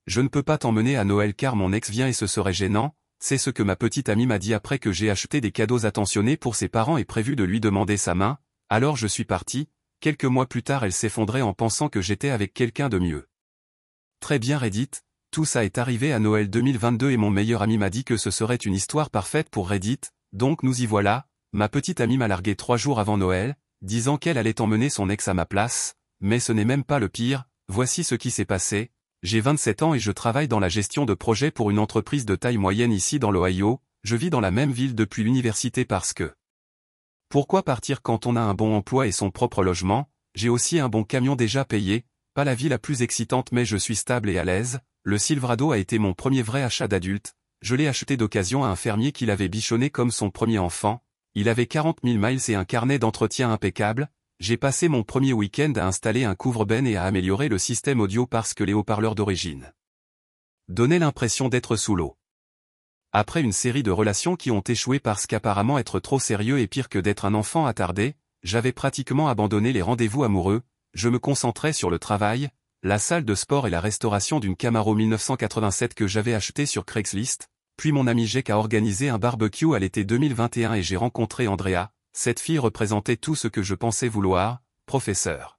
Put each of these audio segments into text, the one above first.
Je ne peux pas t'emmener à Noël car mon ex vient et ce serait gênant, c'est ce que ma petite amie m'a dit après que j'ai acheté des cadeaux attentionnés pour ses parents et prévu de lui demander sa main, alors je suis parti, quelques mois plus tard elle s'effondrait en pensant que j'étais avec quelqu'un de mieux. Très bien Reddit, tout ça est arrivé à Noël 2022 et mon meilleur ami m'a dit que ce serait une histoire parfaite pour Reddit, donc nous y voilà, ma petite amie m'a largué 3 jours avant Noël, disant qu'elle allait emmener son ex à ma place, mais ce n'est même pas le pire, voici ce qui s'est passé. J'ai 27 ans et je travaille dans la gestion de projets pour une entreprise de taille moyenne ici dans l'Ohio, je vis dans la même ville depuis l'université parce que... Pourquoi partir quand on a un bon emploi et son propre logement? J'ai aussi un bon camion déjà payé, pas la vie la plus excitante mais je suis stable et à l'aise, le Silverado a été mon premier vrai achat d'adulte, je l'ai acheté d'occasion à un fermier qui l'avait bichonné comme son premier enfant, il avait 40 000 miles et un carnet d'entretien impeccable. J'ai passé mon premier week-end à installer un couvre-benne et à améliorer le système audio parce que les haut-parleurs d'origine donnaient l'impression d'être sous l'eau. Après une série de relations qui ont échoué parce qu'apparemment être trop sérieux est pire que d'être un enfant attardé, j'avais pratiquement abandonné les rendez-vous amoureux, je me concentrais sur le travail, la salle de sport et la restauration d'une Camaro 1987 que j'avais achetée sur Craigslist, puis mon ami Jake a organisé un barbecue à l'été 2021 et j'ai rencontré Andrea. Cette fille représentait tout ce que je pensais vouloir, professeur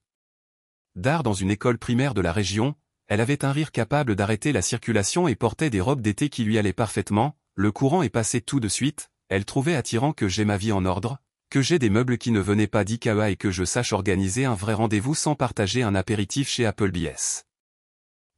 d'art dans une école primaire de la région, elle avait un rire capable d'arrêter la circulation et portait des robes d'été qui lui allaient parfaitement, le courant est passé tout de suite, elle trouvait attirant que j'ai ma vie en ordre, que j'ai des meubles qui ne venaient pas d'IKEA et que je sache organiser un vrai rendez-vous sans partager un apéritif chez Applebee's.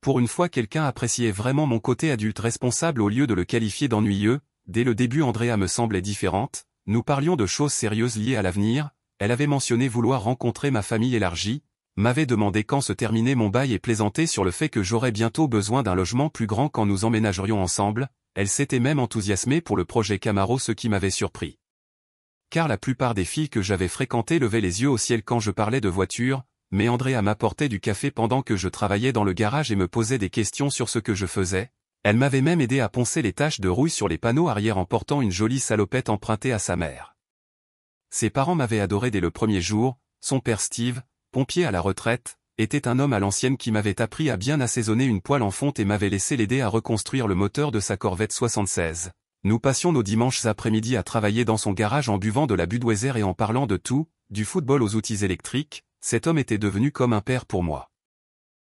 Pour une fois quelqu'un appréciait vraiment mon côté adulte responsable au lieu de le qualifier d'ennuyeux, dès le début Andrea me semblait différente. Nous parlions de choses sérieuses liées à l'avenir, elle avait mentionné vouloir rencontrer ma famille élargie, m'avait demandé quand se terminait mon bail et plaisantait sur le fait que j'aurais bientôt besoin d'un logement plus grand quand nous emménagerions ensemble, elle s'était même enthousiasmée pour le projet Camaro ce qui m'avait surpris. Car la plupart des filles que j'avais fréquentées levaient les yeux au ciel quand je parlais de voiture, mais Andrea m'apportait du café pendant que je travaillais dans le garage et me posait des questions sur ce que je faisais. Elle m'avait même aidé à poncer les taches de rouille sur les panneaux arrière en portant une jolie salopette empruntée à sa mère. Ses parents m'avaient adoré dès le premier jour, son père Steve, pompier à la retraite, était un homme à l'ancienne qui m'avait appris à bien assaisonner une poêle en fonte et m'avait laissé l'aider à reconstruire le moteur de sa Corvette 76. Nous passions nos dimanches après-midi à travailler dans son garage en buvant de la Budweiser et en parlant de tout, du football aux outils électriques, cet homme était devenu comme un père pour moi.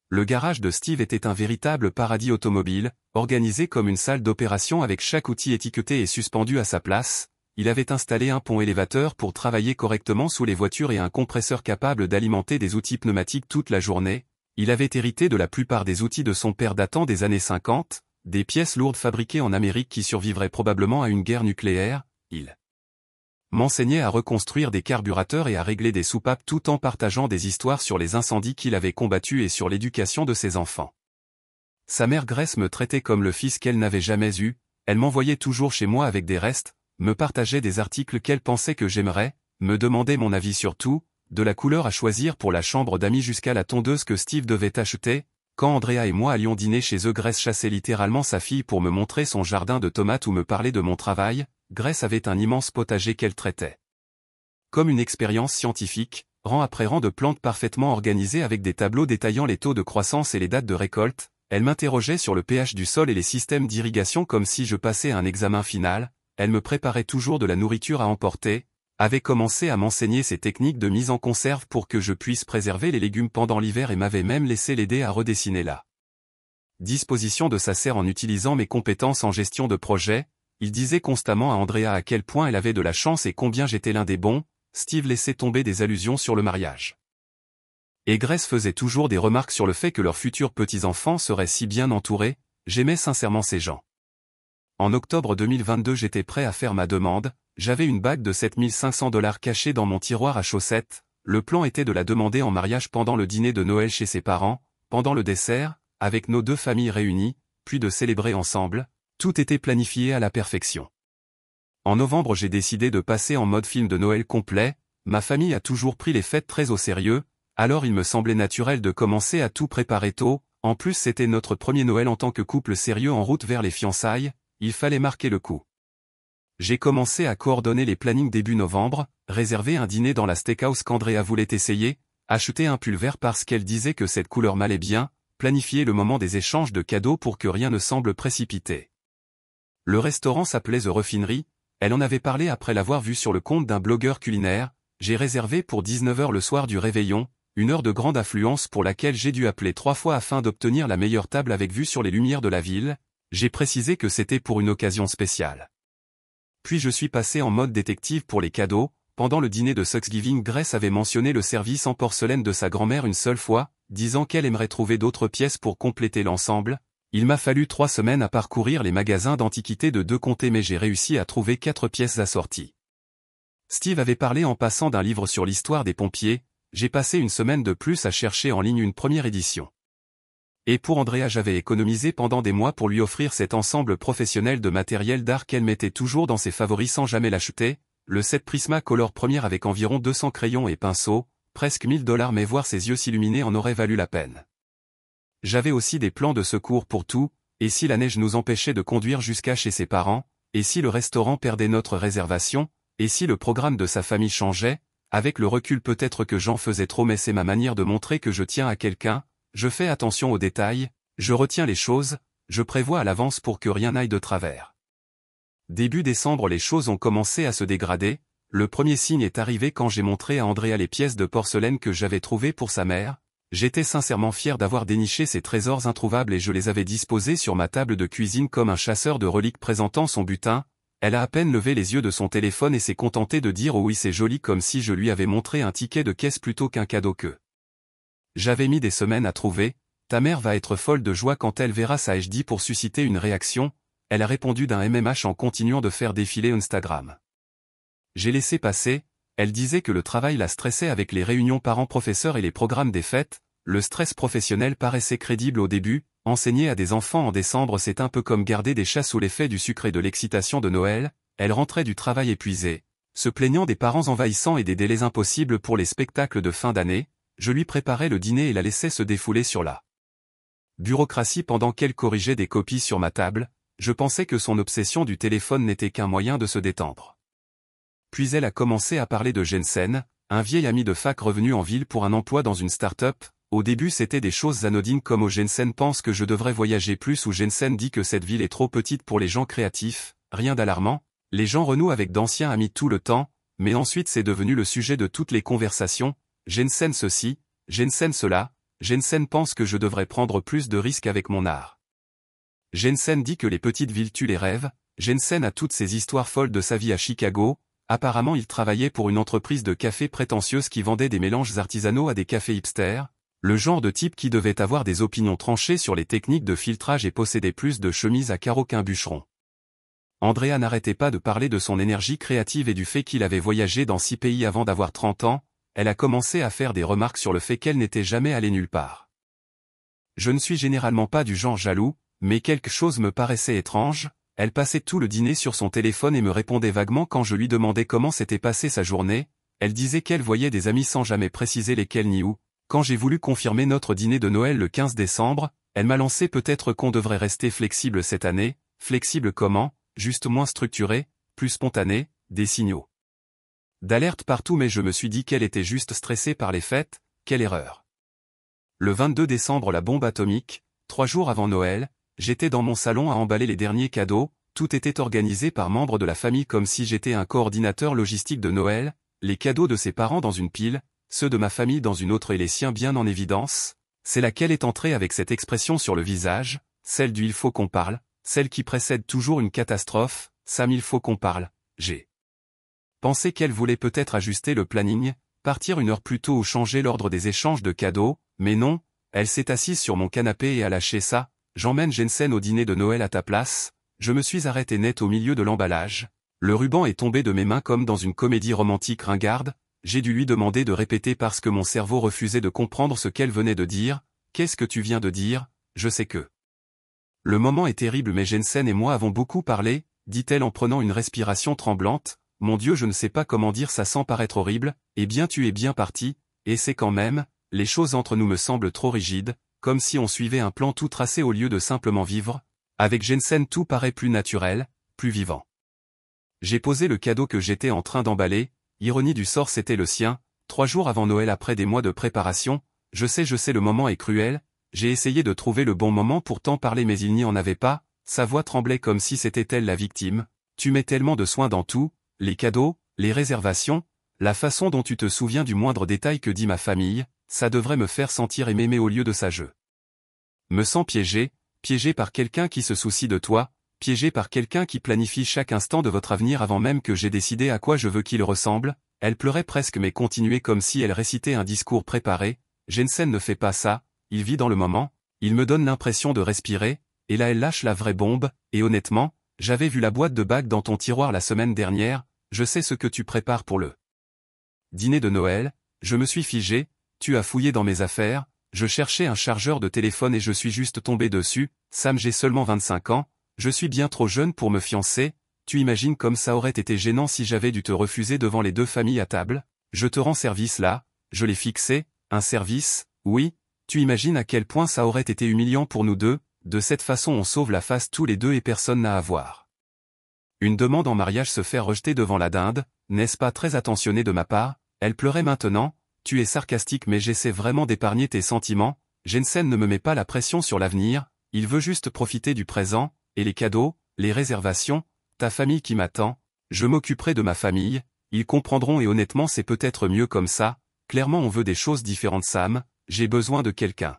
Le garage de Steve était un véritable paradis automobile, organisé comme une salle d'opération avec chaque outil étiqueté et suspendu à sa place. Il avait installé un pont élévateur pour travailler correctement sous les voitures et un compresseur capable d'alimenter des outils pneumatiques toute la journée. Il avait hérité de la plupart des outils de son père datant des années 50, des pièces lourdes fabriquées en Amérique qui survivraient probablement à une guerre nucléaire. Il m'enseignait à reconstruire des carburateurs et à régler des soupapes tout en partageant des histoires sur les incendies qu'il avait combattus et sur l'éducation de ses enfants. Sa mère Grace me traitait comme le fils qu'elle n'avait jamais eu, elle m'envoyait toujours chez moi avec des restes, me partageait des articles qu'elle pensait que j'aimerais, me demandait mon avis sur tout, de la couleur à choisir pour la chambre d'amis jusqu'à la tondeuse que Steve devait acheter. Quand Andrea et moi allions dîner chez eux, Grace chassait littéralement sa fille pour me montrer son jardin de tomates ou me parler de mon travail. Grace avait un immense potager qu'elle traitait comme une expérience scientifique, rang après rang de plantes parfaitement organisées avec des tableaux détaillant les taux de croissance et les dates de récolte. Elle m'interrogeait sur le pH du sol et les systèmes d'irrigation comme si je passais un examen final. Elle me préparait toujours de la nourriture à emporter, avait commencé à m'enseigner ses techniques de mise en conserve pour que je puisse préserver les légumes pendant l'hiver et m'avait même laissé l'aider à redessiner la disposition de sa serre en utilisant mes compétences en gestion de projet. Il disait constamment à Andrea à quel point elle avait de la chance et combien j'étais l'un des bons. Steve laissait tomber des allusions sur le mariage. Et Grace faisait toujours des remarques sur le fait que leurs futurs petits-enfants seraient si bien entourés. J'aimais sincèrement ces gens. En octobre 2022 j'étais prêt à faire ma demande, j'avais une bague de $7 500 cachée dans mon tiroir à chaussettes, le plan était de la demander en mariage pendant le dîner de Noël chez ses parents, pendant le dessert, avec nos deux familles réunies, puis de célébrer ensemble, tout était planifié à la perfection. En novembre j'ai décidé de passer en mode film de Noël complet, ma famille a toujours pris les fêtes très au sérieux, alors il me semblait naturel de commencer à tout préparer tôt, en plus c'était notre premier Noël en tant que couple sérieux en route vers les fiançailles, il fallait marquer le coup. J'ai commencé à coordonner les plannings début novembre, réserver un dîner dans la steakhouse qu'Andrea voulait essayer, acheter un pull vert parce qu'elle disait que cette couleur m'allait bien, planifier le moment des échanges de cadeaux pour que rien ne semble précipité. Le restaurant s'appelait The Refinery, elle en avait parlé après l'avoir vu sur le compte d'un blogueur culinaire, j'ai réservé pour 19h le soir du réveillon, une heure de grande affluence pour laquelle j'ai dû appeler 3 fois afin d'obtenir la meilleure table avec vue sur les lumières de la ville, j'ai précisé que c'était pour une occasion spéciale. Puis je suis passé en mode détective pour les cadeaux, pendant le dîner de Thanksgiving Grace avait mentionné le service en porcelaine de sa grand-mère une seule fois, disant qu'elle aimerait trouver d'autres pièces pour compléter l'ensemble. Il m'a fallu 3 semaines à parcourir les magasins d'antiquités de 2 comtés mais j'ai réussi à trouver 4 pièces assorties. Steve avait parlé en passant d'un livre sur l'histoire des pompiers, j'ai passé une semaine de plus à chercher en ligne une première édition. Et pour Andrea j'avais économisé pendant des mois pour lui offrir cet ensemble professionnel de matériel d'art qu'elle mettait toujours dans ses favoris sans jamais l'acheter, le set Prismacolor première avec environ 200 crayons et pinceaux, presque $1000 mais voir ses yeux s'illuminer en aurait valu la peine. J'avais aussi des plans de secours pour tout, et si la neige nous empêchait de conduire jusqu'à chez ses parents, et si le restaurant perdait notre réservation, et si le programme de sa famille changeait, avec le recul peut-être que j'en faisais trop mais c'est ma manière de montrer que je tiens à quelqu'un, je fais attention aux détails, je retiens les choses, je prévois à l'avance pour que rien n'aille de travers. Début décembre les choses ont commencé à se dégrader, le premier signe est arrivé quand j'ai montré à Andrea les pièces de porcelaine que j'avais trouvées pour sa mère. J'étais sincèrement fier d'avoir déniché ces trésors introuvables et je les avais disposés sur ma table de cuisine comme un chasseur de reliques présentant son butin. Elle a à peine levé les yeux de son téléphone et s'est contentée de dire « Oh oui c'est joli » comme si je lui avais montré un ticket de caisse plutôt qu'un cadeau que. J'avais mis des semaines à trouver, ta mère va être folle de joie quand elle verra ça HD pour susciter une réaction, elle a répondu d'un MMH en continuant de faire défiler Instagram. J'ai laissé passer, elle disait que le travail la stressait avec les réunions parents-professeurs et les programmes des fêtes, le stress professionnel paraissait crédible au début, enseigner à des enfants en décembre c'est un peu comme garder des chats sous l'effet du sucre et de l'excitation de Noël, elle rentrait du travail épuisée, se plaignant des parents envahissants et des délais impossibles pour les spectacles de fin d'année, je lui préparais le dîner et la laissais se défouler sur la bureaucratie pendant qu'elle corrigeait des copies sur ma table, je pensais que son obsession du téléphone n'était qu'un moyen de se détendre. Puis elle a commencé à parler de Jensen, un vieil ami de fac revenu en ville pour un emploi dans une start-up. Au début c'était des choses anodines comme « Oh Jensen pense que je devrais voyager plus » ou « Jensen dit que cette ville est trop petite pour les gens créatifs », rien d'alarmant, les gens renouent avec d'anciens amis tout le temps, mais ensuite c'est devenu le sujet de toutes les conversations, Jensen ceci, Jensen cela, Jensen pense que je devrais prendre plus de risques avec mon art. Jensen dit que les petites villes tuent les rêves, Jensen a toutes ces histoires folles de sa vie à Chicago. Apparemment il travaillait pour une entreprise de café prétentieuse qui vendait des mélanges artisanaux à des cafés hipsters, le genre de type qui devait avoir des opinions tranchées sur les techniques de filtrage et posséder plus de chemises à carreaux qu'un bûcheron. Andrea n'arrêtait pas de parler de son énergie créative et du fait qu'il avait voyagé dans 6 pays avant d'avoir 30 ans, elle a commencé à faire des remarques sur le fait qu'elle n'était jamais allée nulle part. Je ne suis généralement pas du genre jaloux, mais quelque chose me paraissait étrange. Elle passait tout le dîner sur son téléphone et me répondait vaguement quand je lui demandais comment s'était passée sa journée, elle disait qu'elle voyait des amis sans jamais préciser lesquels ni où. Quand j'ai voulu confirmer notre dîner de Noël le 15 décembre, elle m'a lancé peut-être qu'on devrait rester flexible cette année, flexible comment, juste moins structuré, plus spontané, des signaux d'alerte partout mais je me suis dit qu'elle était juste stressée par les fêtes, quelle erreur. Le 22 décembre la bombe atomique, 3 jours avant Noël, j'étais dans mon salon à emballer les derniers cadeaux, tout était organisé par membres de la famille comme si j'étais un coordinateur logistique de Noël, les cadeaux de ses parents dans une pile, ceux de ma famille dans une autre et les siens bien en évidence, c'est laquelle est entrée avec cette expression sur le visage, celle du « il faut qu'on parle », celle qui précède toujours une catastrophe, « Sam il faut qu'on parle », j'ai pensé qu'elle voulait peut-être ajuster le planning, partir 1 heure plus tôt ou changer l'ordre des échanges de cadeaux, mais non, elle s'est assise sur mon canapé et a lâché ça. J'emmène Jensen au dîner de Noël à ta place, je me suis arrêté net au milieu de l'emballage, le ruban est tombé de mes mains comme dans une comédie romantique ringarde, j'ai dû lui demander de répéter parce que mon cerveau refusait de comprendre ce qu'elle venait de dire, qu'est-ce que tu viens de dire, je sais que. Le moment est terrible mais Jensen et moi avons beaucoup parlé, dit-elle en prenant une respiration tremblante, mon Dieu je ne sais pas comment dire ça sans paraître horrible, eh bien tu es bien parti, et c'est quand même, les choses entre nous me semblent trop rigides, comme si on suivait un plan tout tracé au lieu de simplement vivre, avec Jensen tout paraît plus naturel, plus vivant. J'ai posé le cadeau que j'étais en train d'emballer, ironie du sort c'était le sien, 3 jours avant Noël après des mois de préparation, je sais le moment est cruel, j'ai essayé de trouver le bon moment pour t'en parler mais il n'y en avait pas, sa voix tremblait comme si c'était elle la victime. Tu mets tellement de soin dans tout, les cadeaux, les réservations, la façon dont tu te souviens du moindre détail que dit ma famille, ça devrait me faire sentir aimé mais au lieu de ça je me sens piégé, piégé par quelqu'un qui se soucie de toi, piégé par quelqu'un qui planifie chaque instant de votre avenir avant même que j'ai décidé à quoi je veux qu'il ressemble. Elle pleurait presque mais continuait comme si elle récitait un discours préparé. Jensen ne fait pas ça, il vit dans le moment, il me donne l'impression de respirer, et là elle lâche la vraie bombe, et honnêtement, j'avais vu la boîte de bagues dans ton tiroir la semaine dernière, je sais ce que tu prépares pour le dîner de Noël, je me suis figé, tu as fouillé dans mes affaires, je cherchais un chargeur de téléphone et je suis juste tombé dessus, Sam j'ai seulement 25 ans, je suis bien trop jeune pour me fiancer, tu imagines comme ça aurait été gênant si j'avais dû te refuser devant les deux familles à table, je te rends service là, je l'ai fixé, un service, oui, tu imagines à quel point ça aurait été humiliant pour nous deux, de cette façon on sauve la face tous les deux et personne n'a à voir. Une demande en mariage se fait rejeter devant la dinde, n'est-ce pas très attentionné de ma part? Elle pleurait maintenant, tu es sarcastique mais j'essaie vraiment d'épargner tes sentiments, Jensen ne me met pas la pression sur l'avenir, il veut juste profiter du présent, et les cadeaux, les réservations, ta famille qui m'attend, je m'occuperai de ma famille, ils comprendront et honnêtement c'est peut-être mieux comme ça, clairement on veut des choses différentes Sam, j'ai besoin de quelqu'un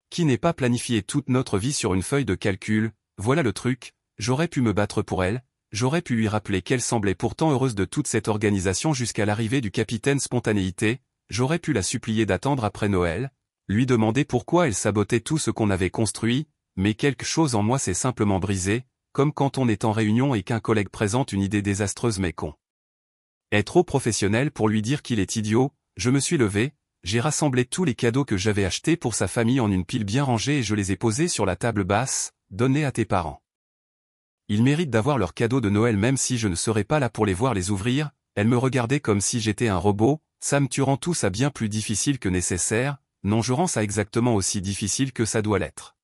qui n'ait pas planifié toute notre vie sur une feuille de calcul, voilà le truc, j'aurais pu me battre pour elle, j'aurais pu lui rappeler qu'elle semblait pourtant heureuse de toute cette organisation jusqu'à l'arrivée du capitaine Spontanéité, j'aurais pu la supplier d'attendre après Noël, lui demander pourquoi elle sabotait tout ce qu'on avait construit, mais quelque chose en moi s'est simplement brisé, comme quand on est en réunion et qu'un collègue présente une idée désastreuse mais con. Est trop professionnel pour lui dire qu'il est idiot, je me suis levé, j'ai rassemblé tous les cadeaux que j'avais achetés pour sa famille en une pile bien rangée et je les ai posés sur la table basse, donnés à tes parents. Ils méritent d'avoir leurs cadeaux de Noël même si je ne serais pas là pour les voir les ouvrir, elle me regardait comme si j'étais un robot, Sam tu rends tout ça bien plus difficile que nécessaire, non je rends ça exactement aussi difficile que ça doit l'être.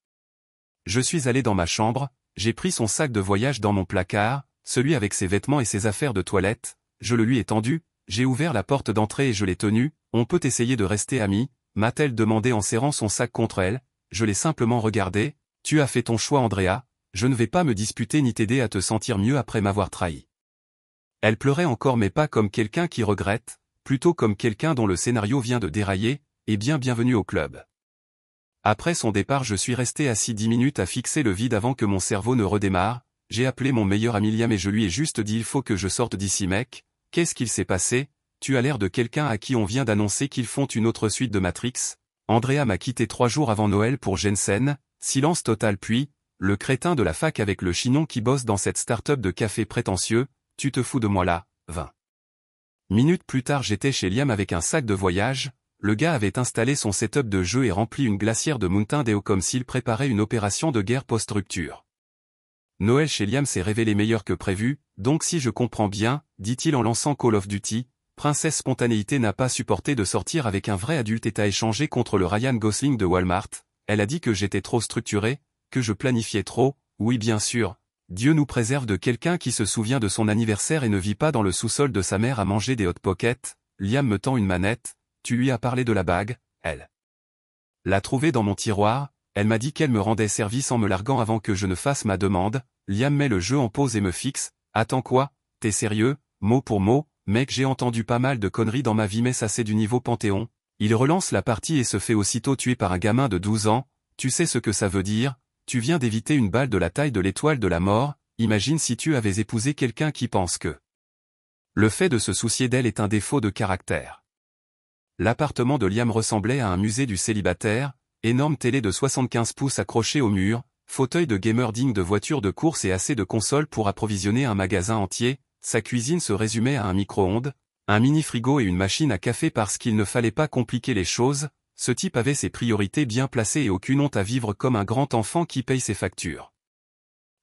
Je suis allé dans ma chambre, j'ai pris son sac de voyage dans mon placard, celui avec ses vêtements et ses affaires de toilette, je le lui ai tendu, j'ai ouvert la porte d'entrée et je l'ai tenu, on peut essayer de rester amis, m'a-t-elle demandé en serrant son sac contre elle, je l'ai simplement regardé, tu as fait ton choix Andrea, je ne vais pas me disputer ni t'aider à te sentir mieux après m'avoir trahi. Elle pleurait encore mais pas comme quelqu'un qui regrette, plutôt comme quelqu'un dont le scénario vient de dérailler, et bien bienvenue au club. Après son départ je suis resté assis 10 minutes à fixer le vide avant que mon cerveau ne redémarre, j'ai appelé mon meilleur ami Liam et je lui ai juste dit il faut que je sorte d'ici mec, qu'est-ce qu'il s'est passé, tu as l'air de quelqu'un à qui on vient d'annoncer qu'ils font une autre suite de Matrix, Andrea m'a quitté 3 jours avant Noël pour Jensen, silence total puis, le crétin de la fac avec le chignon qui bosse dans cette start-up de café prétentieux, tu te fous de moi là, 20 minutes plus tard j'étais chez Liam avec un sac de voyage, le gars avait installé son setup de jeu et rempli une glacière de Mountain Dew comme s'il préparait une opération de guerre post-rupture. Noël chez Liam s'est révélé meilleur que prévu, donc si je comprends bien, dit-il en lançant Call of Duty, Princesse Spontanéité n'a pas supporté de sortir avec un vrai adulte et t'a échangé contre le Ryan Gosling de Walmart, elle a dit que j'étais trop structuré, que je planifiais trop, oui bien sûr, Dieu nous préserve de quelqu'un qui se souvient de son anniversaire et ne vit pas dans le sous-sol de sa mère à manger des hot pockets, Liam me tend une manette, tu lui as parlé de la bague, elle l'a trouvée dans mon tiroir, elle m'a dit qu'elle me rendait service en me larguant avant que je ne fasse ma demande, Liam met le jeu en pause et me fixe, attends quoi, t'es sérieux, mot pour mot, mec j'ai entendu pas mal de conneries dans ma vie mais ça c'est du niveau Panthéon, il relance la partie et se fait aussitôt tuer par un gamin de 12 ans, tu sais ce que ça veut dire, tu viens d'éviter une balle de la taille de l'étoile de la mort, imagine si tu avais épousé quelqu'un qui pense que le fait de se soucier d'elle est un défaut de caractère. L'appartement de Liam ressemblait à un musée du célibataire, énorme télé de 75 pouces accrochée au mur, fauteuil de gamer digne de voiture de course et assez de consoles pour approvisionner un magasin entier, sa cuisine se résumait à un micro-ondes, un mini-frigo et une machine à café parce qu'il ne fallait pas compliquer les choses, ce type avait ses priorités bien placées et aucune honte à vivre comme un grand enfant qui paye ses factures.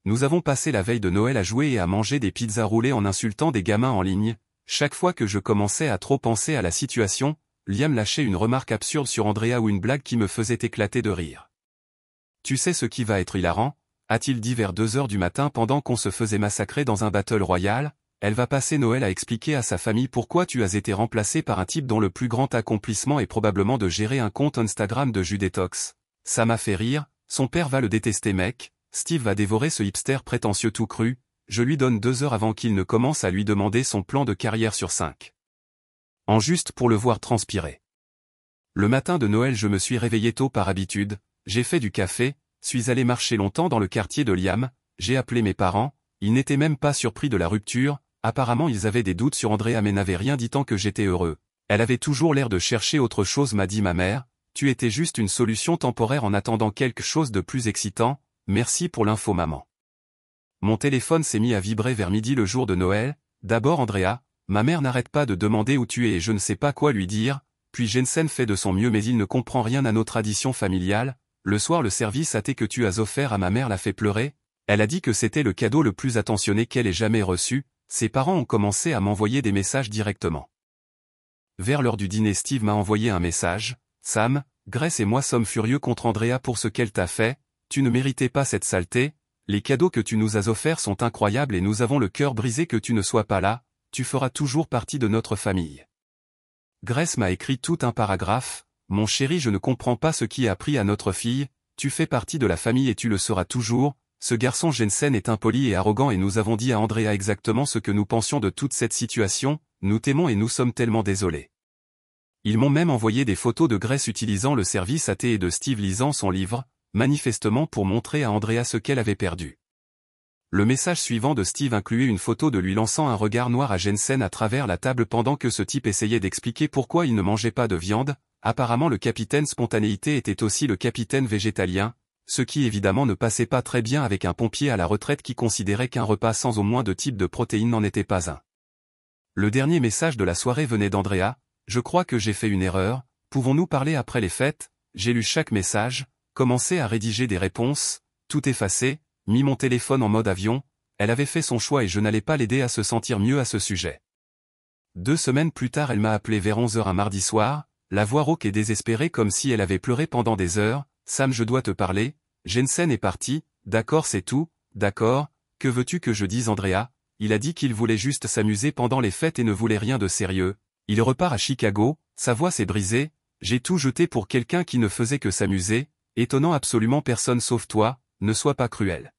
Nous avons passé la veille de Noël à jouer et à manger des pizzas roulées en insultant des gamins en ligne, chaque fois que je commençais à trop penser à la situation, Liam lâchait une remarque absurde sur Andrea ou une blague qui me faisait éclater de rire. Tu sais ce qui va être hilarant, a-t-il dit vers 2 heures du matin pendant qu'on se faisait massacrer dans un battle royal, elle va passer Noël à expliquer à sa famille pourquoi tu as été remplacé par un type dont le plus grand accomplissement est probablement de gérer un compte Instagram de jus détox. Ça m'a fait rire, son père va le détester mec, Steve va dévorer ce hipster prétentieux tout cru, je lui donne 2 heures avant qu'il ne commence à lui demander son plan de carrière sur 5. En juste pour le voir transpirer. Le matin de Noël je me suis réveillé tôt par habitude, j'ai fait du café, suis allé marcher longtemps dans le quartier de Liam, j'ai appelé mes parents, ils n'étaient même pas surpris de la rupture, apparemment ils avaient des doutes sur Andrea mais n'avaient rien dit tant que j'étais heureux. Elle avait toujours l'air de chercher autre chose m'a dit ma mère, tu étais juste une solution temporaire en attendant quelque chose de plus excitant, merci pour l'info maman. Mon téléphone s'est mis à vibrer vers midi le jour de Noël, d'abord Andrea, ma mère n'arrête pas de demander où tu es et je ne sais pas quoi lui dire, puis Jensen fait de son mieux mais il ne comprend rien à nos traditions familiales, le soir le service à thé que tu as offert à ma mère l'a fait pleurer, elle a dit que c'était le cadeau le plus attentionné qu'elle ait jamais reçu, ses parents ont commencé à m'envoyer des messages directement. Vers l'heure du dîner Steve m'a envoyé un message, Sam, Grace et moi sommes furieux contre Andrea pour ce qu'elle t'a fait, tu ne méritais pas cette saleté, les cadeaux que tu nous as offerts sont incroyables et nous avons le cœur brisé que tu ne sois pas là, tu feras toujours partie de notre famille. Grace m'a écrit tout un paragraphe, mon chéri je ne comprends pas ce qui a pris à notre fille, tu fais partie de la famille et tu le seras toujours, ce garçon Jensen est impoli et arrogant et nous avons dit à Andrea exactement ce que nous pensions de toute cette situation, nous t'aimons et nous sommes tellement désolés. Ils m'ont même envoyé des photos de Grace utilisant le service à thé et de Steve lisant son livre, manifestement pour montrer à Andrea ce qu'elle avait perdu. Le message suivant de Steve incluait une photo de lui lançant un regard noir à Jensen à travers la table pendant que ce type essayait d'expliquer pourquoi il ne mangeait pas de viande, apparemment le capitaine spontanéité était aussi le capitaine végétalien, ce qui évidemment ne passait pas très bien avec un pompier à la retraite qui considérait qu'un repas sans au moins 2 types de protéines n'en était pas un. Le dernier message de la soirée venait d'Andrea, je crois que j'ai fait une erreur, pouvons-nous parler après les fêtes, j'ai lu chaque message, commencé à rédiger des réponses, tout effacé, mis mon téléphone en mode avion, elle avait fait son choix et je n'allais pas l'aider à se sentir mieux à ce sujet. 2 semaines plus tard elle m'a appelé vers 11h un mardi soir, la voix rauque et désespérée comme si elle avait pleuré pendant des heures, Sam je dois te parler, Jensen est parti, d'accord c'est tout, d'accord, que veux-tu que je dise Andrea, il a dit qu'il voulait juste s'amuser pendant les fêtes et ne voulait rien de sérieux, il repart à Chicago, sa voix s'est brisée, j'ai tout jeté pour quelqu'un qui ne faisait que s'amuser, étonnant absolument personne sauf toi, ne sois pas cruel.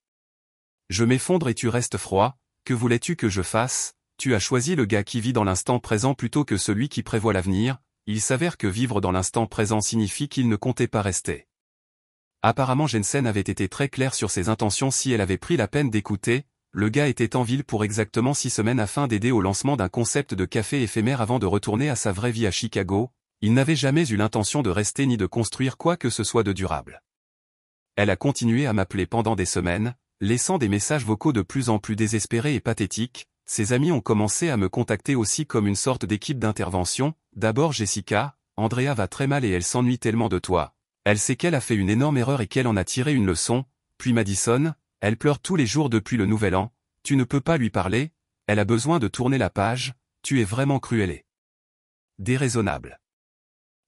Je m'effondre et tu restes froid, que voulais-tu que je fasse, tu as choisi le gars qui vit dans l'instant présent plutôt que celui qui prévoit l'avenir, il s'avère que vivre dans l'instant présent signifie qu'il ne comptait pas rester. Apparemment Jensen avait été très claire sur ses intentions si elle avait pris la peine d'écouter, le gars était en ville pour exactement 6 semaines afin d'aider au lancement d'un concept de café éphémère avant de retourner à sa vraie vie à Chicago, il n'avait jamais eu l'intention de rester ni de construire quoi que ce soit de durable. Elle a continué à m'appeler pendant des semaines, laissant des messages vocaux de plus en plus désespérés et pathétiques, ses amis ont commencé à me contacter aussi comme une sorte d'équipe d'intervention, d'abord Jessica, Andrea va très mal et elle s'ennuie tellement de toi. Elle sait qu'elle a fait une énorme erreur et qu'elle en a tiré une leçon, puis Madison, elle pleure tous les jours depuis le nouvel an, tu ne peux pas lui parler, elle a besoin de tourner la page, tu es vraiment cruelle. Déraisonnable.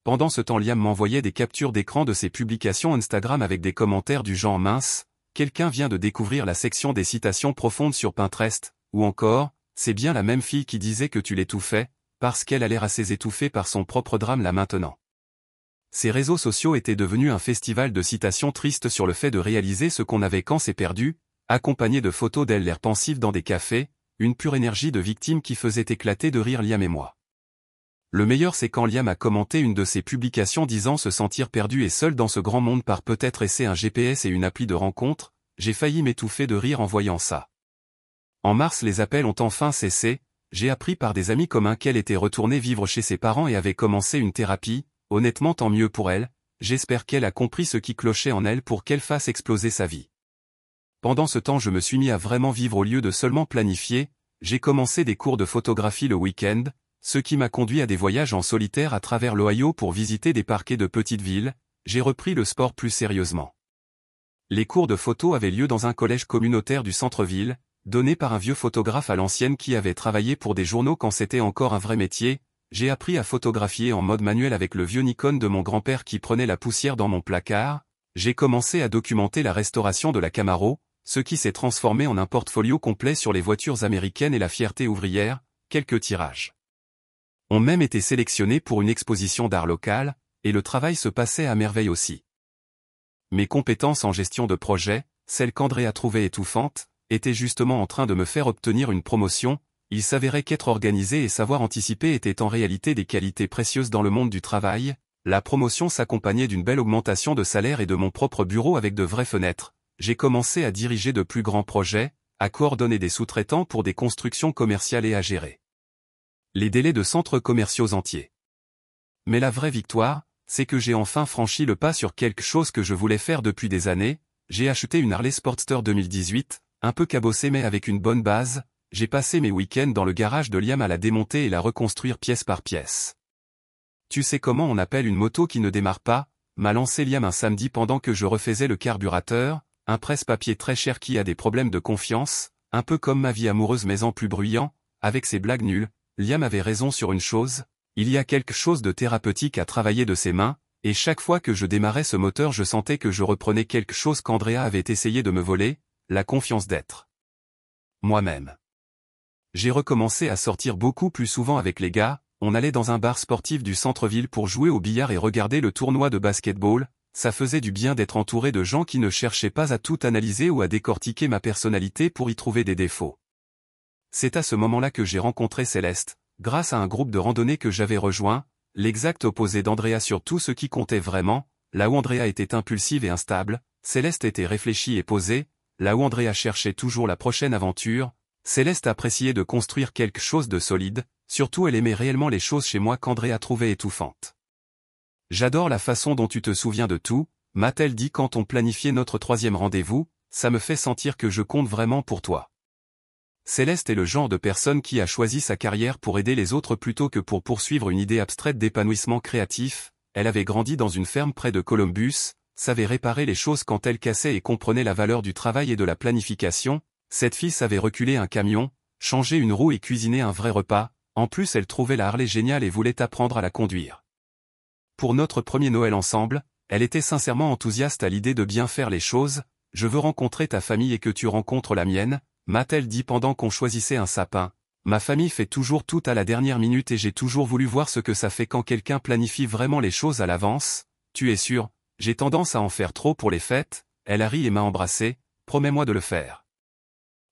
Pendant ce temps Liam m'envoyait des captures d'écran de ses publications Instagram avec des commentaires du genre mince, quelqu'un vient de découvrir la section des citations profondes sur Pinterest, ou encore, c'est bien la même fille qui disait que tu l'étouffais, parce qu'elle a l'air assez étouffée par son propre drame là maintenant. Ces réseaux sociaux étaient devenus un festival de citations tristes sur le fait de réaliser ce qu'on avait quand c'est perdu, accompagné de photos d'elle l'air pensive dans des cafés, une pure énergie de victime qui faisait éclater de rire Liam et moi. Le meilleur c'est quand Liam a commenté une de ses publications disant se sentir perdu et seul dans ce grand monde par peut-être essayer un GPS et une appli de rencontre, j'ai failli m'étouffer de rire en voyant ça. En mars les appels ont enfin cessé, j'ai appris par des amis communs qu'elle était retournée vivre chez ses parents et avait commencé une thérapie, honnêtement tant mieux pour elle, j'espère qu'elle a compris ce qui clochait en elle pour qu'elle fasse exploser sa vie. Pendant ce temps je me suis mis à vraiment vivre au lieu de seulement planifier, j'ai commencé des cours de photographie le week-end, ce qui m'a conduit à des voyages en solitaire à travers l'Ohio pour visiter des parquets de petites villes, j'ai repris le sport plus sérieusement. Les cours de photo avaient lieu dans un collège communautaire du centre-ville, donné par un vieux photographe à l'ancienne qui avait travaillé pour des journaux quand c'était encore un vrai métier, j'ai appris à photographier en mode manuel avec le vieux Nikon de mon grand-père qui prenait la poussière dans mon placard, j'ai commencé à documenter la restauration de la Camaro, ce qui s'est transformé en un portfolio complet sur les voitures américaines et la fierté ouvrière, quelques tirages ont même été sélectionnés pour une exposition d'art local, et le travail se passait à merveille aussi. Mes compétences en gestion de projet, celles qu'Andrea trouvait étouffantes, étaient justement en train de me faire obtenir une promotion. Il s'avérait qu'être organisé et savoir anticiper étaient en réalité des qualités précieuses dans le monde du travail. La promotion s'accompagnait d'une belle augmentation de salaire et de mon propre bureau avec de vraies fenêtres. J'ai commencé à diriger de plus grands projets, à coordonner des sous-traitants pour des constructions commerciales et à gérer les délais de centres commerciaux entiers. Mais la vraie victoire, c'est que j'ai enfin franchi le pas sur quelque chose que je voulais faire depuis des années. J'ai acheté une Harley Sportster 2018, un peu cabossée mais avec une bonne base. J'ai passé mes week-ends dans le garage de Liam à la démonter et la reconstruire pièce par pièce. Tu sais comment on appelle une moto qui ne démarre pas? M'a lancé Liam un samedi pendant que je refaisais le carburateur, un presse-papier très cher qui a des problèmes de confiance, un peu comme ma vie amoureuse mais en plus bruyant, avec ses blagues nulles. Liam avait raison sur une chose, il y a quelque chose de thérapeutique à travailler de ses mains, et chaque fois que je démarrais ce moteur je sentais que je reprenais quelque chose qu'Andrea avait essayé de me voler, la confiance d'être moi-même. J'ai recommencé à sortir beaucoup plus souvent avec les gars, on allait dans un bar sportif du centre-ville pour jouer au billard et regarder le tournoi de basketball. Ça faisait du bien d'être entouré de gens qui ne cherchaient pas à tout analyser ou à décortiquer ma personnalité pour y trouver des défauts. C'est à ce moment-là que j'ai rencontré Céleste, grâce à un groupe de randonnée que j'avais rejoint, l'exact opposé d'Andrea sur tout ce qui comptait vraiment. Là où Andrea était impulsive et instable, Céleste était réfléchie et posée. Là où Andrea cherchait toujours la prochaine aventure, Céleste appréciait de construire quelque chose de solide. Surtout elle aimait réellement les choses chez moi qu'Andrea trouvait étouffantes. J'adore la façon dont tu te souviens de tout, m'a-t-elle dit quand on planifiait notre 3e rendez-vous, ça me fait sentir que je compte vraiment pour toi. Céleste est le genre de personne qui a choisi sa carrière pour aider les autres plutôt que pour poursuivre une idée abstraite d'épanouissement créatif. Elle avait grandi dans une ferme près de Columbus, savait réparer les choses quand elles cassaient et comprenait la valeur du travail et de la planification. Cette fille savait reculer un camion, changer une roue et cuisiner un vrai repas. En plus elle trouvait la Harley géniale et voulait apprendre à la conduire. Pour notre premier Noël ensemble, elle était sincèrement enthousiaste à l'idée de bien faire les choses. Je veux rencontrer ta famille et que tu rencontres la mienne, m'a-t-elle dit pendant qu'on choisissait un sapin. Ma famille fait toujours tout à la dernière minute et j'ai toujours voulu voir ce que ça fait quand quelqu'un planifie vraiment les choses à l'avance. Tu es sûr, j'ai tendance à en faire trop pour les fêtes. Elle a ri et m'a embrassé, promets-moi de le faire.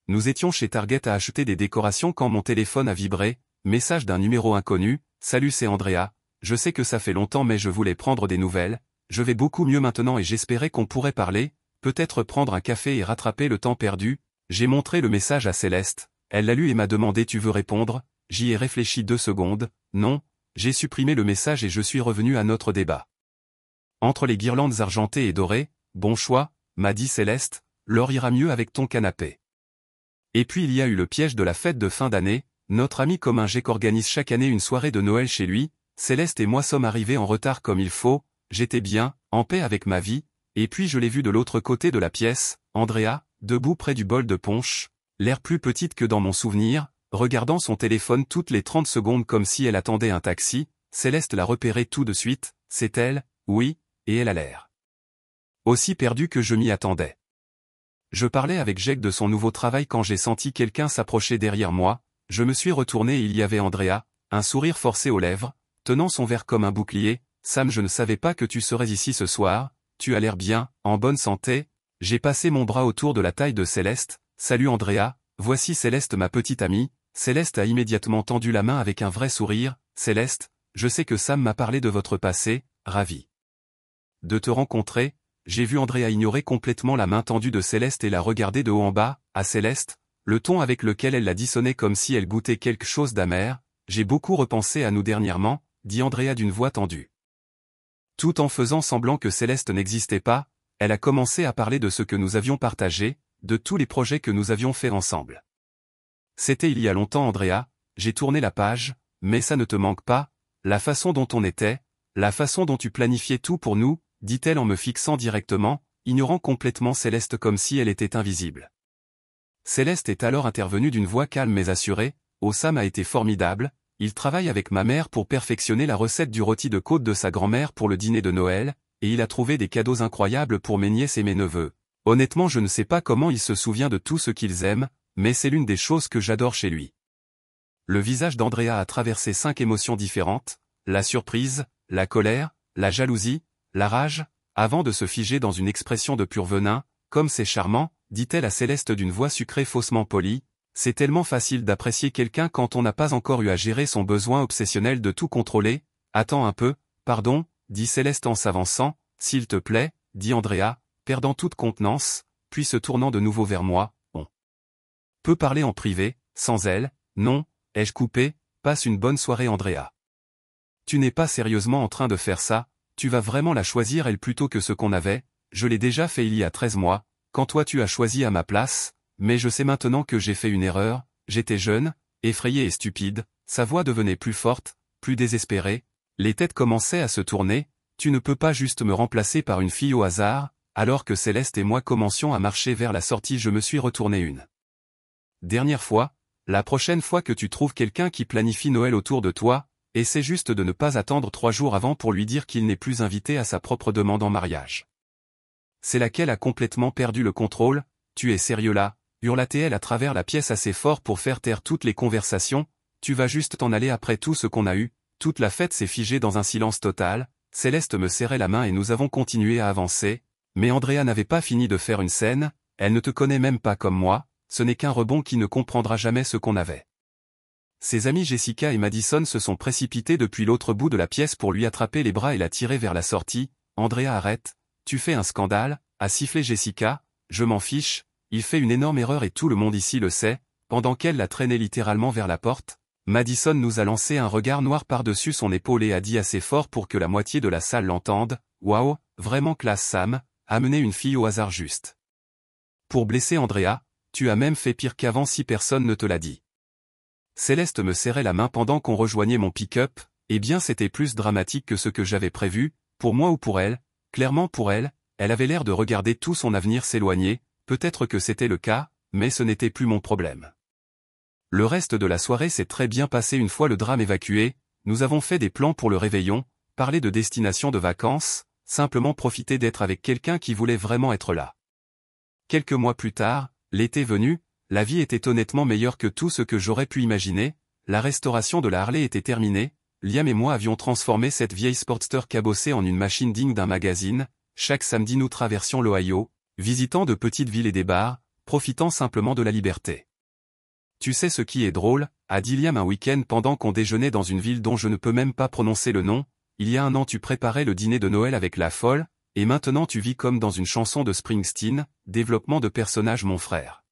Nous étions chez Target à acheter des décorations quand mon téléphone a vibré. Message d'un numéro inconnu, salut c'est Andrea, je sais que ça fait longtemps mais je voulais prendre des nouvelles, je vais beaucoup mieux maintenant et j'espérais qu'on pourrait parler, peut-être prendre un café et rattraper le temps perdu. J'ai montré le message à Céleste, elle l'a lu et m'a demandé tu veux répondre, j'y ai réfléchi 2 secondes, non, j'ai supprimé le message et je suis revenu à notre débat. Entre les guirlandes argentées et dorées, bon choix, m'a dit Céleste, l'or ira mieux avec ton canapé. Et puis il y a eu le piège de la fête de fin d'année. Notre ami commun Jake organise chaque année une soirée de Noël chez lui. Céleste et moi sommes arrivés en retard comme il faut, j'étais bien, en paix avec ma vie, et puis je l'ai vue de l'autre côté de la pièce, Andrea, debout près du bol de punch, l'air plus petite que dans mon souvenir, regardant son téléphone toutes les 30 secondes comme si elle attendait un taxi. Céleste l'a repéré tout de suite, c'est elle, oui, et elle a l'air aussi perdue que je m'y attendais. Je parlais avec Jake de son nouveau travail quand j'ai senti quelqu'un s'approcher derrière moi. Je me suis retourné et il y avait Andrea, un sourire forcé aux lèvres, tenant son verre comme un bouclier. Sam, je ne savais pas que tu serais ici ce soir, tu as l'air bien, en bonne santé. J'ai passé mon bras autour de la taille de Céleste. Salut Andrea, voici Céleste ma petite amie. Céleste a immédiatement tendu la main avec un vrai sourire. Céleste, je sais que Sam m'a parlé de votre passé, ravi de te rencontrer. J'ai vu Andrea ignorer complètement la main tendue de Céleste et la regarder de haut en bas. À Céleste, le ton avec lequel elle la dit sonnait comme si elle goûtait quelque chose d'amer. J'ai beaucoup repensé à nous dernièrement, dit Andrea d'une voix tendue. Tout en faisant semblant que Céleste n'existait pas, elle a commencé à parler de ce que nous avions partagé, de tous les projets que nous avions faits ensemble. C'était il y a longtemps Andrea, j'ai tourné la page, mais ça ne te manque pas, la façon dont on était, la façon dont tu planifiais tout pour nous, dit-elle en me fixant directement, ignorant complètement Céleste comme si elle était invisible. Céleste est alors intervenue d'une voix calme mais assurée. Oh Sam a été formidable, il travaille avec ma mère pour perfectionner la recette du rôti de côte de sa grand-mère pour le dîner de Noël, et il a trouvé des cadeaux incroyables pour mes nièces et mes neveux. Honnêtement je ne sais pas comment il se souvient de tout ce qu'ils aiment, mais c'est l'une des choses que j'adore chez lui. Le visage d'Andrea a traversé 5 émotions différentes, la surprise, la colère, la jalousie, la rage, avant de se figer dans une expression de pur venin, comme c'est charmant, dit-elle à Céleste d'une voix sucrée faussement polie. C'est tellement facile d'apprécier quelqu'un quand on n'a pas encore eu à gérer son besoin obsessionnel de tout contrôler. Attends un peu, pardon, dit Céleste en s'avançant, s'il te plaît, dit Andrea, perdant toute contenance, puis se tournant de nouveau vers moi, on peut parler en privé, sans elle, non, ai-je coupé, passe une bonne soirée Andrea. Tu n'es pas sérieusement en train de faire ça, tu vas vraiment la choisir elle plutôt que ce qu'on avait, je l'ai déjà fait il y a 13 mois, quand toi tu as choisi à ma place, mais je sais maintenant que j'ai fait une erreur, j'étais jeune, effrayé et stupide, sa voix devenait plus forte, plus désespérée, les têtes commençaient à se tourner, tu ne peux pas juste me remplacer par une fille au hasard, alors que Céleste et moi commencions à marcher vers la sortie je me suis retourné une dernière fois, la prochaine fois que tu trouves quelqu'un qui planifie Noël autour de toi, essaie juste de ne pas attendre 3 jours avant pour lui dire qu'il n'est plus invité à sa propre demande en mariage. C'est laquelle a complètement perdu le contrôle, tu es sérieux là, hurla-t-elle à travers la pièce assez fort pour faire taire toutes les conversations, tu vas juste t'en aller après tout ce qu'on a eu, toute la fête s'est figée dans un silence total, Céleste me serrait la main et nous avons continué à avancer, mais Andrea n'avait pas fini de faire une scène, elle ne te connaît même pas comme moi, ce n'est qu'un rebond qui ne comprendra jamais ce qu'on avait. Ses amis Jessica et Madison se sont précipités depuis l'autre bout de la pièce pour lui attraper les bras et la tirer vers la sortie, Andrea arrête, tu fais un scandale, a sifflé Jessica, je m'en fiche, il fait une énorme erreur et tout le monde ici le sait, pendant qu'elle la traînait littéralement vers la porte, Madison nous a lancé un regard noir par-dessus son épaule et a dit assez fort pour que la moitié de la salle l'entende, waouh, vraiment classe Sam, amener une fille au hasard juste. Pour blesser Andrea, tu as même fait pire qu'avant si personne ne te l'a dit. Céleste me serrait la main pendant qu'on rejoignait mon pick-up, eh bien c'était plus dramatique que ce que j'avais prévu, pour moi ou pour elle, clairement pour elle, elle avait l'air de regarder tout son avenir s'éloigner, peut-être que c'était le cas, mais ce n'était plus mon problème. Le reste de la soirée s'est très bien passé une fois le drame évacué, nous avons fait des plans pour le réveillon, parlé de destination de vacances, simplement profiter d'être avec quelqu'un qui voulait vraiment être là. Quelques mois plus tard, l'été venu, la vie était honnêtement meilleure que tout ce que j'aurais pu imaginer, la restauration de la Harley était terminée, Liam et moi avions transformé cette vieille Sportster cabossée en une machine digne d'un magazine, chaque samedi nous traversions l'Ohio, visitant de petites villes et des bars, profitant simplement de la liberté. Tu sais ce qui est drôle, a dit Liam un week-end pendant qu'on déjeunait dans une ville dont je ne peux même pas prononcer le nom, il y a 1 an tu préparais le dîner de Noël avec la folle, et maintenant tu vis comme dans une chanson de Springsteen, développement de personnage mon frère.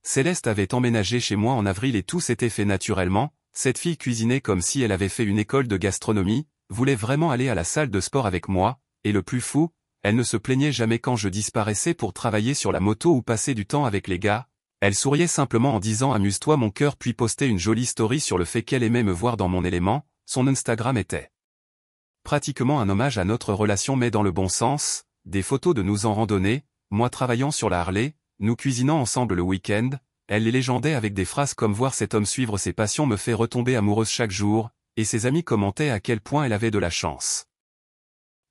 Céleste avait emménagé chez moi en avril et tout s'était fait naturellement, cette fille cuisinait comme si elle avait fait une école de gastronomie, voulait vraiment aller à la salle de sport avec moi, et le plus fou, elle ne se plaignait jamais quand je disparaissais pour travailler sur la moto ou passer du temps avec les gars, elle souriait simplement en disant amuse-toi mon cœur puis postait une jolie story sur le fait qu'elle aimait me voir dans mon élément, son Instagram était pratiquement un hommage à notre relation mais dans le bon sens, des photos de nous en randonnée, moi travaillant sur la Harley, nous cuisinant ensemble le week-end, elle les légendait avec des phrases comme voir cet homme suivre ses passions me fait retomber amoureuse chaque jour, et ses amis commentaient à quel point elle avait de la chance.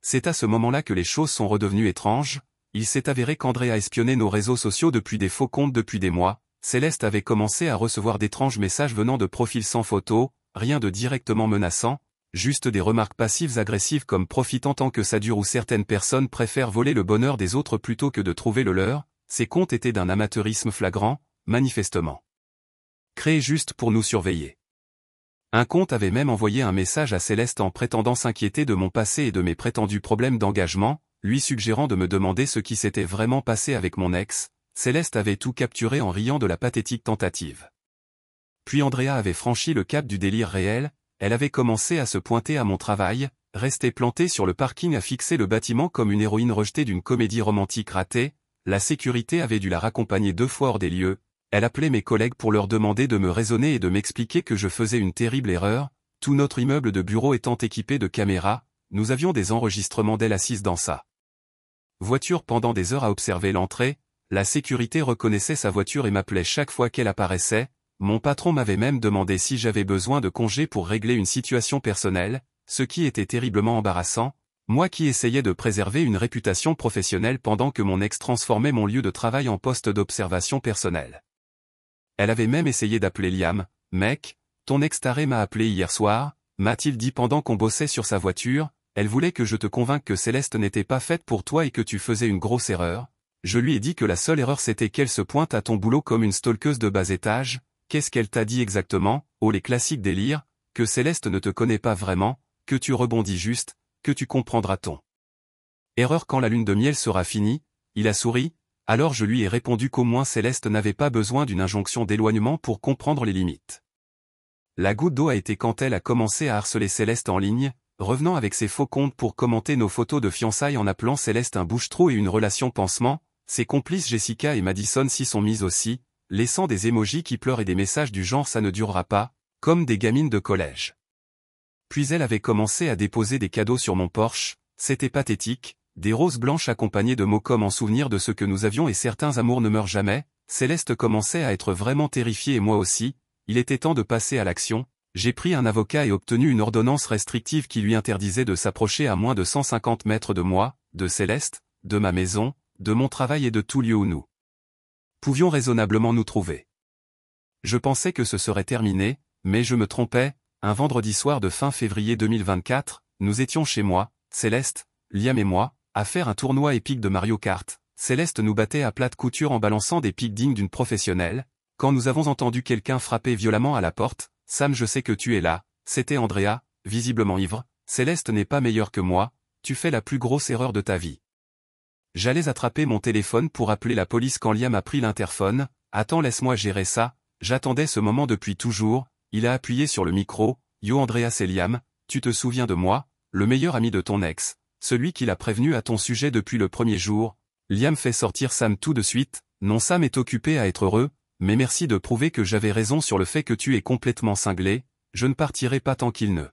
C'est à ce moment-là que les choses sont redevenues étranges, il s'est avéré qu'André a espionné nos réseaux sociaux depuis des faux comptes depuis des mois, Céleste avait commencé à recevoir d'étranges messages venant de profils sans photo, rien de directement menaçant, juste des remarques passives agressives comme profitant tant que ça dure ou certaines personnes préfèrent voler le bonheur des autres plutôt que de trouver le leur, ces comptes étaient d'un amateurisme flagrant, manifestement créés juste pour nous surveiller. Un compte avait même envoyé un message à Céleste en prétendant s'inquiéter de mon passé et de mes prétendus problèmes d'engagement, lui suggérant de me demander ce qui s'était vraiment passé avec mon ex, Céleste avait tout capturé en riant de la pathétique tentative. Puis Andrea avait franchi le cap du délire réel, elle avait commencé à se pointer à mon travail, restait plantée sur le parking à fixer le bâtiment comme une héroïne rejetée d'une comédie romantique ratée, la sécurité avait dû la raccompagner 2 fois hors des lieux, elle appelait mes collègues pour leur demander de me raisonner et de m'expliquer que je faisais une terrible erreur, tout notre immeuble de bureau étant équipé de caméras, nous avions des enregistrements d'elle assise dans sa voiture pendant des heures à observer l'entrée, la sécurité reconnaissait sa voiture et m'appelait chaque fois qu'elle apparaissait, mon patron m'avait même demandé si j'avais besoin de congé pour régler une situation personnelle, ce qui était terriblement embarrassant, moi qui essayais de préserver une réputation professionnelle pendant que mon ex transformait mon lieu de travail en poste d'observation personnelle. Elle avait même essayé d'appeler Liam, mec, ton ex taré m'a appelé hier soir, m'a-t-il dit pendant qu'on bossait sur sa voiture, Elle voulait que je te convainque que Céleste n'était pas faite pour toi et que tu faisais une grosse erreur. Je lui ai dit que la seule erreur c'était qu'elle se pointe à ton boulot comme une stalkeuse de bas étage. Qu'est-ce qu'elle t'a dit exactement? Oh, les classiques délires, que Céleste ne te connaît pas vraiment, que tu rebondis juste, que tu comprendras ton erreur quand la lune de miel sera finie. Il a souri, alors je lui ai répondu qu'au moins Céleste n'avait pas besoin d'une injonction d'éloignement pour comprendre les limites. La goutte d'eau a été quand elle a commencé à harceler Céleste en ligne, revenant avec ses faux comptes pour commenter nos photos de fiançailles en appelant Céleste un bouche-trou et une relation pansement. Ses complices Jessica et Madison s'y sont mises aussi, laissant des émojis qui pleurent et des messages du genre ça ne durera pas, comme des gamines de collège. Puis elle avait commencé à déposer des cadeaux sur mon Porsche, c'était pathétique, des roses blanches accompagnées de mots comme en souvenir de ce que nous avions et certains amours ne meurent jamais. Céleste commençait à être vraiment terrifiée et moi aussi, il était temps de passer à l'action. J'ai pris un avocat et obtenu une ordonnance restrictive qui lui interdisait de s'approcher à moins de 150 mètres de moi, de Céleste, de ma maison, de mon travail et de tout lieu où nous pouvions raisonnablement nous trouver. Je pensais que ce serait terminé, mais je me trompais. Un vendredi soir de fin février 2024, nous étions chez moi, Céleste, Liam et moi, à faire un tournoi épique de Mario Kart. Céleste nous battait à plate couture en balançant des pics dignes d'une professionnelle, quand nous avons entendu quelqu'un frapper violemment à la porte. Sam, je sais que tu es là, c'était Andrea, visiblement ivre. Céleste n'est pas meilleure que moi, tu fais la plus grosse erreur de ta vie. J'allais attraper mon téléphone pour appeler la police quand Liam a pris l'interphone. Attends, laisse-moi gérer ça, j'attendais ce moment depuis toujours. Il a appuyé sur le micro. Yo Andrea, c'est Liam, tu te souviens de moi, le meilleur ami de ton ex, celui qui l'a prévenu à ton sujet depuis le premier jour. Liam fait sortir Sam tout de suite. Non, Sam est occupé à être heureux, mais merci de prouver que j'avais raison sur le fait que tu es complètement cinglé. Je ne partirai pas tant qu'il ne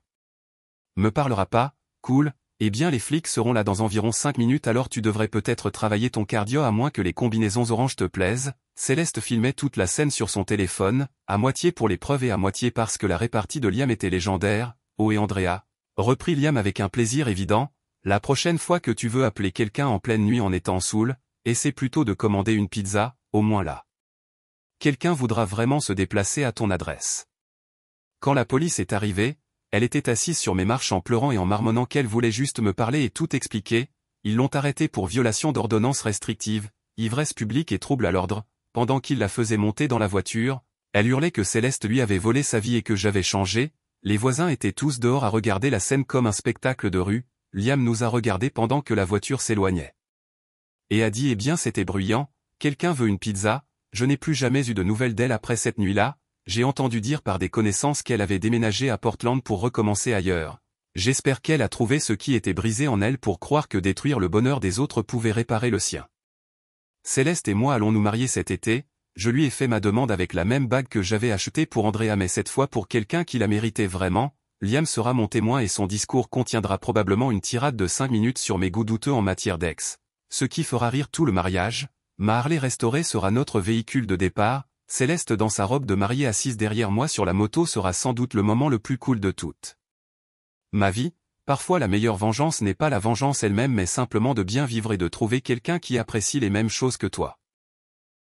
me parlera pas. Cool. Eh bien les flics seront là dans environ 5 minutes, alors tu devrais peut-être travailler ton cardio à moins que les combinaisons oranges te plaisent. Céleste filmait toute la scène sur son téléphone, à moitié pour les preuves et à moitié parce que la répartie de Liam était légendaire. Oh et Andrea, reprit Liam avec un plaisir évident, la prochaine fois que tu veux appeler quelqu'un en pleine nuit en étant saoul, essaie plutôt de commander une pizza, au moins là. Quelqu'un voudra vraiment se déplacer à ton adresse. Quand la police est arrivée, elle était assise sur mes marches en pleurant et en marmonnant qu'elle voulait juste me parler et tout expliquer. Ils l'ont arrêtée pour violation d'ordonnance restrictive, ivresse publique et trouble à l'ordre. Pendant qu'il la faisait monter dans la voiture, elle hurlait que Céleste lui avait volé sa vie et que j'avais changé. Les voisins étaient tous dehors à regarder la scène comme un spectacle de rue. Liam nous a regardés pendant que la voiture s'éloignait. Et a dit: eh bien c'était bruyant, quelqu'un veut une pizza? Je n'ai plus jamais eu de nouvelles d'elle après cette nuit-là. J'ai entendu dire par des connaissances qu'elle avait déménagé à Portland pour recommencer ailleurs. J'espère qu'elle a trouvé ce qui était brisé en elle pour croire que détruire le bonheur des autres pouvait réparer le sien. Céleste et moi allons nous marier cet été. Je lui ai fait ma demande avec la même bague que j'avais achetée pour Andrea, mais cette fois pour quelqu'un qui la méritait vraiment. Liam sera mon témoin et son discours contiendra probablement une tirade de 5 minutes sur mes goûts douteux en matière d'ex. Ce qui fera rire tout le mariage. Ma Harley restaurée sera notre véhicule de départ. Céleste dans sa robe de mariée assise derrière moi sur la moto sera sans doute le moment le plus cool de toutes ma vie. Parfois la meilleure vengeance n'est pas la vengeance elle-même mais simplement de bien vivre et de trouver quelqu'un qui apprécie les mêmes choses que toi.